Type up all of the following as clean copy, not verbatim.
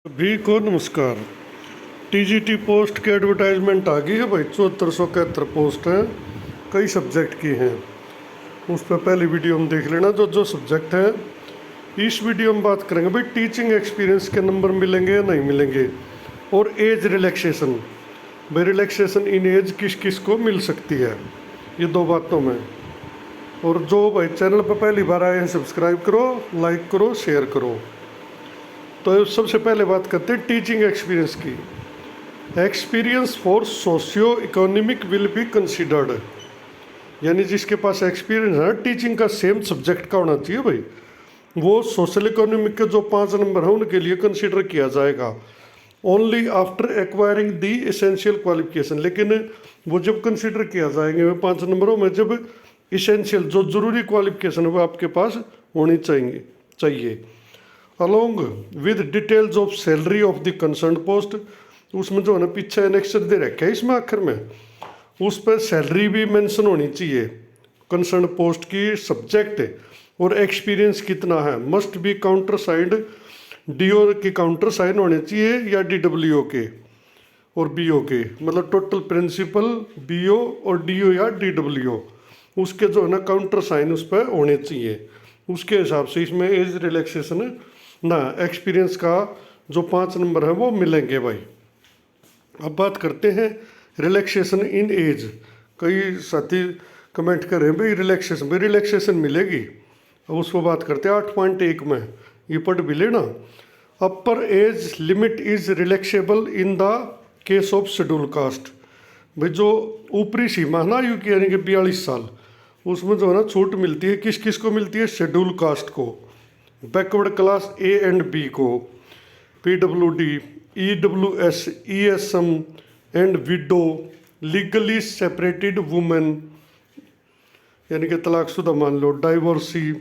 सभी को नमस्कार। टीजीटी पोस्ट की एडवर्टाइजमेंट आ गई है भाई। 7471 पोस्ट हैं, कई सब्जेक्ट की हैं। उस पर पहली वीडियो में देख लेना जो जो सब्जेक्ट है। इस वीडियो में बात करेंगे भाई टीचिंग एक्सपीरियंस के नंबर मिलेंगे या नहीं मिलेंगे, और एज रिलैक्सेशन, भाई रिलैक्सेशन इन एज किस किस को मिल सकती है, ये दो बातों में। और जो भाई चैनल पर पहली बार आए हैं सब्सक्राइब करो, लाइक करो, शेयर करो। तो सबसे पहले बात करते हैं टीचिंग एक्सपीरियंस की। Experience for socio economic will be considered, यानी जिसके पास एक्सपीरियंस है टीचिंग का सेम सब्जेक्ट का होना चाहिए भाई, वो सोशल इकोनॉमिक के जो 5 नंबर हैं उनके लिए कंसिडर किया जाएगा। ओनली आफ्टर एक्वायरिंग दी एसेंशियल क्वालिफिकेशन, लेकिन वो जब कंसिडर किया जाएंगे 5 नंबरों में जब इसेंशियल जो जरूरी क्वालिफिकेशन है वो आपके पास होनी चाहिए। Along with details of salary of the concern post, उसमें जो है ना पीछे एनेक्सर दे रखा है इसमें आखिर में, उस पर सैलरी भी मेंशन होनी चाहिए कंसर्न पोस्ट की, सब्जेक्ट और एक्सपीरियंस कितना है। Must be counter signed, DO की काउंटर साइन होने चाहिए या डीडब्ल्यूओ के और बीओ के, मतलब टोटल प्रिंसिपल बीओ और डीओ या डीडब्ल्यूओ, उसके जो है ना काउंटर साइन उस पर होने चाहिए। उसके हिसाब से इसमें एज रिलैक्सेशन ना एक्सपीरियंस का जो 5 नंबर है वो मिलेंगे भाई। अब बात करते हैं रिलैक्सेशन इन एज। कई साथी कमेंट कर रहे हैं भाई रिलैक्सेशन मिलेगी। अब उस पर बात करते हैं 8.1 में, ये पढ़ भी लेना। अपर age limit is relaxable in the case of schedule caste, भाई जो ऊपरी सीमा है ना आयु की यानी कि 42 साल, उसमें जो है ना छूट मिलती है। किस किस को मिलती है? शेड्यूल कास्ट को, backward class A and B को, PWD, EWS, ESM and widow, legally separated women यानी कि तलाकशुदा मान लो, डाइवोर्सी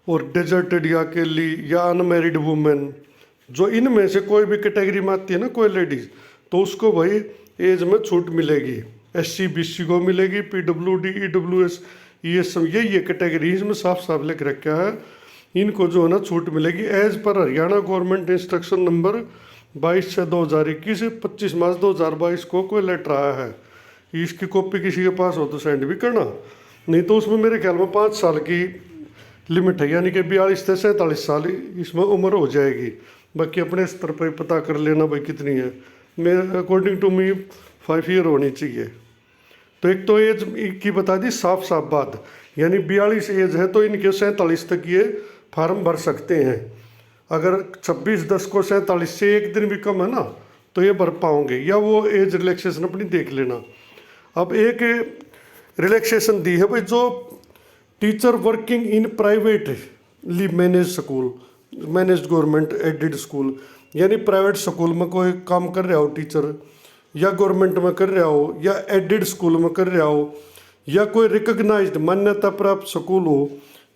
और डेजर्टेड या अकेली या अनमैरिड वुमेन, जो इनमें से कोई भी कैटेगरी में आती है ना कोई लेडीज, तो उसको भाई एज में छूट मिलेगी। SC BC को मिलेगी, PWD, EWS, ESM, ये कैटेगरी इसमें साफ साफ लिख रखा है, इनको जो है ना छूट मिलेगी एज पर Haryana government instruction number 22/2021, 25 March 2022 को कोई लेटर आया है। इसकी कॉपी किसी के पास हो तो सेंड भी करना, नहीं तो उसमें मेरे ख्याल में 5 साल की लिमिट है, यानी कि 42 से 47 साल इसमें उम्र हो जाएगी। बाकी अपने स्तर पर पता कर लेना भाई कितनी है। मेरे अकॉर्डिंग टू मी 5 ईयर होनी चाहिए। तो एक तो एज की बता दी साफ साफ बात, यानी 42 एज है तो इनके 47 तक ये फार्म भर सकते हैं। अगर 26/10 को 47 से एक दिन भी कम है ना तो ये भर पाओगे, या वो एज रिलैक्सेशन अपनी देख लेना। अब एक रिलैक्सेशन दी है भाई, जो teacher working in privately manage school, manage government aided school, यानी प्राइवेट स्कूल में कोई काम कर रहा हो टीचर, या गवर्नमेंट में कर रहा हो, या एडेड स्कूल में कर रहा हो, या कोई रिकॉग्नाइज्ड मान्यता प्राप्त स्कूल हो,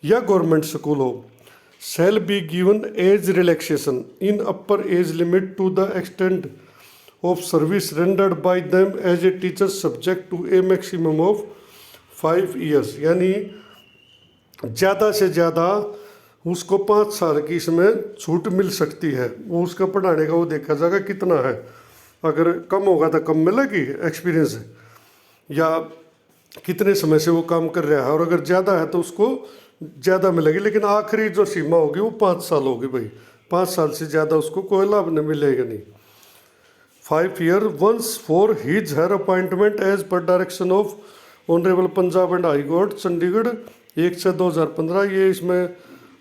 या गवर्नमेंट स्कूल हो, shall be given age relaxation in upper age limit to the extent of service rendered by them as a teacher subject to a maximum of 5 years, यानी ज़्यादा से ज़्यादा उसको 5 साल की इसमें छूट मिल सकती है। वो उसका पढ़ाने का वो देखा जाएगा कितना है, अगर कम होगा तो कम मिलेगी एक्सपीरियंस, या कितने समय से वो काम कर रहा है, और अगर ज़्यादा है तो उसको ज़्यादा मिलेगी। लेकिन आखिरी जो सीमा होगी वो 5 साल होगी भाई, 5 साल से ज़्यादा उसको कोई लाभ नहीं मिलेगा नहीं। 5 year once for his her appointment age पर direction of honourable Punjab and high court Chandigarh 1/6/2015, ये इसमें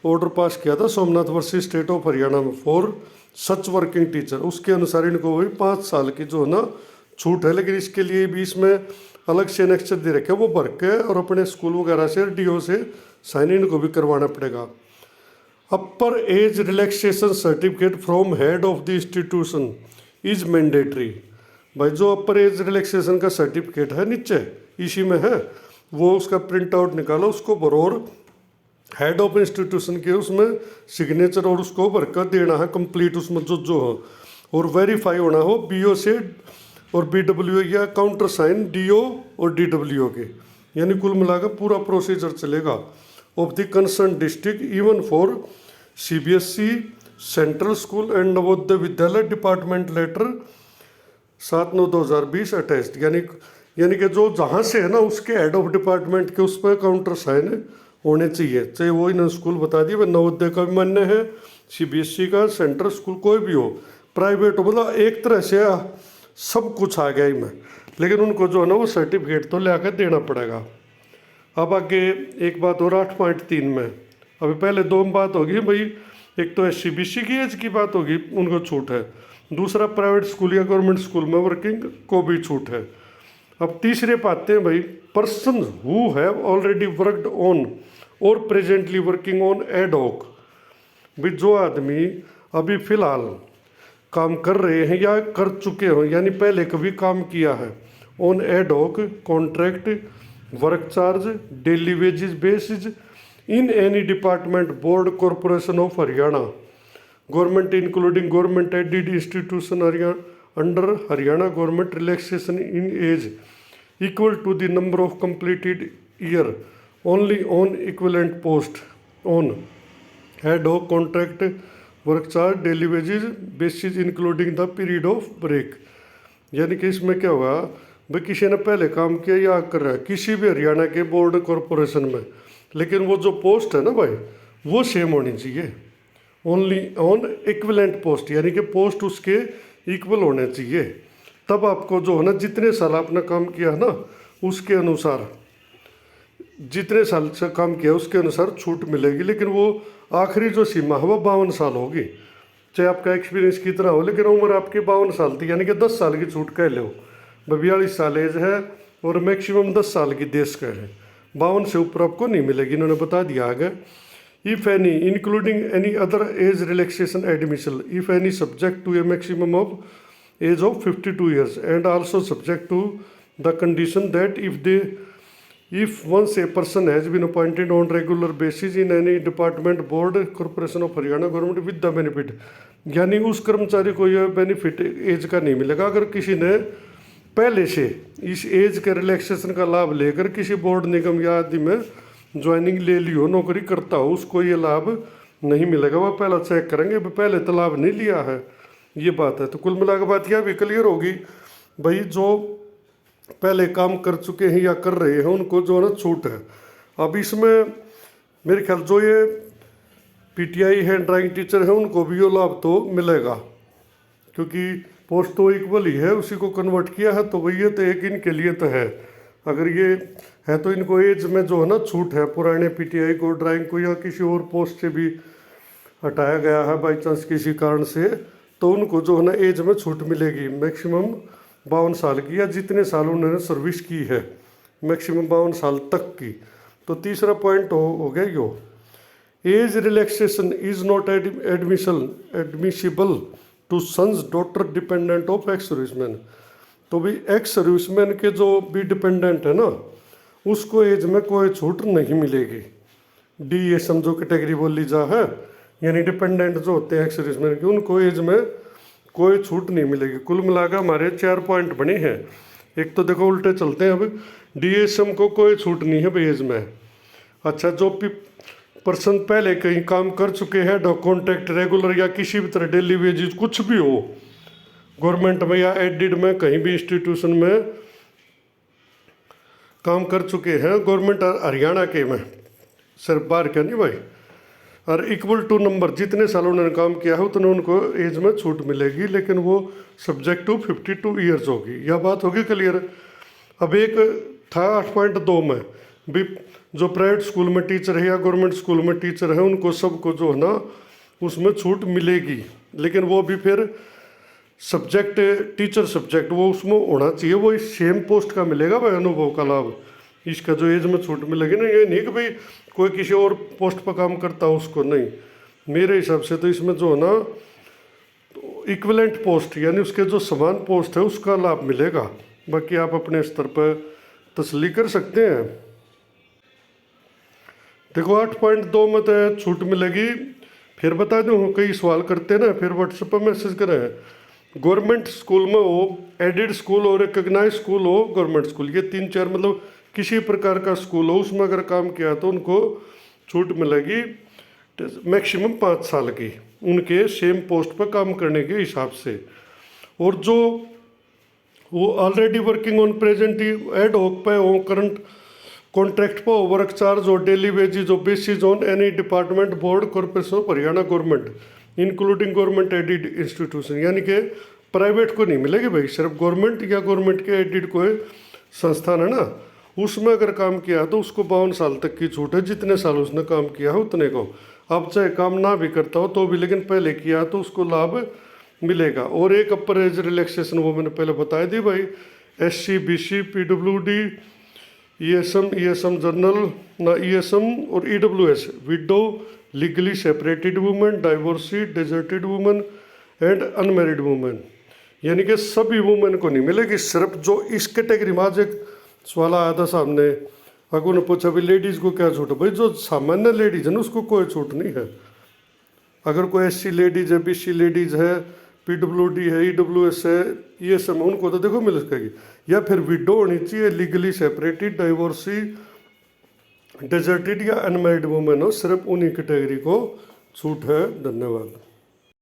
ऑर्डर पास किया था Somnath versus state of Haryana में फॉर सच वर्किंग टीचर। उसके अनुसार इनको वही 5 साल की जो है ना छूट है, लेकिन इसके लिए भी इसमें अलग से एनेक्सर दे रखे वो भर के और अपने स्कूल वगैरह से DO से साइन इन को भी करवाना पड़ेगा। अपर age relaxation certificate from head of the institution is mandatory, भाई जो अपर एज रिलैक्सेशन का सर्टिफिकेट है नीचे इसी में है, वो उसका प्रिंट आउट निकालो, उसको भरो और हेड ऑफ इंस्टीट्यूशन के उसमें सिग्नेचर और उसको भर कर देना है कंप्लीट, उसमें जो हो, और वेरीफाई होना हो BO से और BWO या काउंटर साइन DO और DWO के, यानी कुल मिलाकर पूरा प्रोसीजर चलेगा of the concern district even for CBSE central school and Navodaya Vidyalaya department letter 7/9/2020 attached, यानी कि जो जहाँ से है ना उसके हेड ऑफ डिपार्टमेंट के उस पर काउंटर साइन होने चाहिए, चाहे वो इन्होंने स्कूल बता दिया। वह नवोदय का भी मान्य है, सीबीएसई का, सेंट्रल स्कूल कोई भी हो, प्राइवेट हो, मतलब एक तरह से सब कुछ आ गया ही में। लेकिन उनको जो है ना वो सर्टिफिकेट तो ले कर देना पड़ेगा। अब आगे एक बात और 8.3 में, अभी पहले दो बात होगी भाई, एक तो SCBC की एज की बात होगी, उनको छूट है। दूसरा प्राइवेट स्कूल या गवर्नमेंट स्कूल में वर्किंग को भी छूट है। अब तीसरे पाते हैं भाई, person who have already worked on और presently working on ad hoc, भाई जो आदमी अभी फिलहाल काम कर रहे हैं या कर चुके हो, यानी पहले कभी काम किया है, on ad hoc, contract, work charge, daily wages basis in any department, board, corporation of Haryana, government including government aided institution under Haryana government, relaxation in age equal to the number of completed year only on equivalent post on ad hoc, contract, work charge, daily wages basis including the period of break. यानी कि इसमें क्या होगा भाई, किसी ने पहले काम किया या कर रहा है किसी भी हरियाणा के बोर्ड कॉरपोरेशन में, लेकिन वो जो पोस्ट है ना भाई वो सेम होनी चाहिए, ओनली ऑन इक्विवेलेंट पोस्ट, यानी कि पोस्ट उसके इक्वल होने चाहिए। तब आपको जो है ना जितने साल आपने काम किया है ना उसके अनुसार, जितने साल से काम किया उसके अनुसार छूट मिलेगी। लेकिन वो आखिरी जो सीमा है वो 52 साल होगी, चाहे आपका एक्सपीरियंस कितना हो, लेकिन उम्र आपकी 52 साल थी, यानी कि 10 साल की छूट कह लो। 42 साल एज है और मैक्सिमम 10 साल की देश का है, 52 से ऊपर आपको नहीं मिलेगी, इन्होंने बता दिया आगे। If any including any other age relaxation admission, if any subject to a maximum of age of 52 years and also subject to the condition that if once a person has been appointed on regular basis in any department, board, corporation of Haryana government with the benefit, यानी उस कर्मचारी को यह benefit as का नहीं मिलेगा अगर किसी ने पहले से इस एज के रिलैक्सेशन का लाभ लेकर किसी बोर्ड, निगम या आदि में ज्वाइनिंग ले ली हो, नौकरी करता हो, उसको ये लाभ नहीं मिलेगा। वह पहला चेक करेंगे पहले तो लाभ नहीं लिया है, ये बात है। तो कुल मिलाकर बात यह भी क्लियर होगी भाई, जो पहले काम कर चुके हैं या कर रहे हैं उनको जो है ना छूट है। अब इसमें मेरे ख्याल जो ये PTI है, ड्राइंग टीचर है, उनको भी ये लाभ तो मिलेगा, क्योंकि पोस्ट तो इक्वल ही है, उसी को कन्वर्ट किया है, तो वही तो एक इनके लिए तो है। अगर ये है तो इनको एज में जो है ना छूट है, पुराने PTI को, ड्राइंग को या किसी और पोस्ट से भी हटाया गया है बाई चांस किसी कारण से, तो उनको जो है ना एज में छूट मिलेगी मैक्सिमम 52 साल की, या जितने साल उन्होंने सर्विस की है मैक्सिमम 52 साल तक की। तो तीसरा पॉइंट हो गया यो, as relaxation is not admissible to sons, daughter, dependent of ex serviceman. तो भी एक्स सर्विसमैन के जो भी डिपेंडेंट है ना उसको एज में कोई छूट नहीं मिलेगी। DA समझो कैटेगरी बोली जा है, यानी डिपेंडेंट जो होते हैं एक्स सर्विसमैन के, उनको एज में कोई छूट नहीं मिलेगी। कुल मिलाकर हमारे 4 पॉइंट बने हैं। एक तो देखो उल्टे चलते हैं, अब DSM को कोई छूट नहीं है भाई एज में। अच्छा, जो पर्सन पहले कहीं काम कर चुके हैं, कॉन्ट्रैक्ट, रेगुलर या किसी भी तरह डेली वेजेस कुछ भी हो, गवर्नमेंट में या एडेड में कहीं भी इंस्टीट्यूशन में काम कर चुके हैं, गवर्नमेंट हरियाणा के में, सिर्फ बाहर क्या नहीं भाई, और इक्वल टू नंबर जितने साल उन्होंने काम किया है उतने उनको एज में छूट मिलेगी, लेकिन वो सब्जेक्ट टू 52 ईयर्स होगी। यह बात होगी क्लियर। अब एक था 8.2 में भी, जो प्राइवेट स्कूल में टीचर है या गवर्नमेंट स्कूल में टीचर है उनको सबको जो है ना उसमें छूट मिलेगी, लेकिन वो भी फिर सब्जेक्ट, टीचर सब्जेक्ट वो उसमें होना चाहिए, वो इस सेम पोस्ट का मिलेगा भाई अनुभव का लाभ। इसका जो एज में छूट मिलेगी ना, ये नहीं कि भाई कोई किसी और पोस्ट पर काम करता हो उसको, नहीं। मेरे हिसाब से तो इसमें जो है ना इक्विवेलेंट पोस्ट, यानी उसके जो समान पोस्ट है उसका लाभ मिलेगा। बाकी आप अपने स्तर पर तसल्ली कर सकते हैं। देखो 8.2 में तो छूट मिलेगी। फिर बता दूँ, कई सवाल करते हैं ना, फिर व्हाट्सएप पर मैसेज करें। गवर्नमेंट स्कूल में हो, एडेड स्कूल हो, रिकग्नाइज स्कूल हो, गवर्नमेंट स्कूल, ये 3-4 मतलब किसी प्रकार का स्कूल हो, उसमें अगर काम किया तो उनको छूट मिलेगी। मैक्सिमम 5 साल की, उनके सेम पोस्ट पर काम करने के हिसाब से। और जो वो already working on present ad hoc पे हो, करंट कॉन्ट्रैक्ट पर वर्क चार्ज और daily wages of basis on any department board corporation of Haryana government including government aided institution, यानी कि प्राइवेट को नहीं मिलेगी भाई, सिर्फ गवर्नमेंट या गवर्नमेंट के एडिड कोई संस्थान है ना, उसमें अगर काम किया तो उसको 52 साल तक की छूट है, जितने साल उसने काम किया है उतने को। अब चाहे काम ना भी करता हो तो भी, लेकिन पहले किया तो उसको लाभ मिलेगा। और एक अपर एज रिलैक्सेशन वो मैंने पहले बताया दी भाई, SC BC PWD ESM general ना ESM और EWS window legally separated women, divorcee, deserted women and unmarried women, यानी कि सभी वुमेन को नहीं मिलेगी, सिर्फ जो इस कैटेगरी में। आज एक सवाल आया था सामने, अगो ने पूछा भाई लेडीज़ को क्या छूट है, भाई जो सामान्य लेडीज़ है ना उसको कोई छूट नहीं है। अगर कोई SC लेडीज़ है, BC लेडीज़ है, PWD है, EWS है, ESM है, उनको तो देखो मिल सकेगी। या फिर विडो होनी चाहिए, लीगली सेपरेटेड, डाइवोर्सी, डेजर्टेड या अनमैरिड वुमेन हो, सिर्फ उन्हीं कैटेगरी को छूट है। धन्यवाद।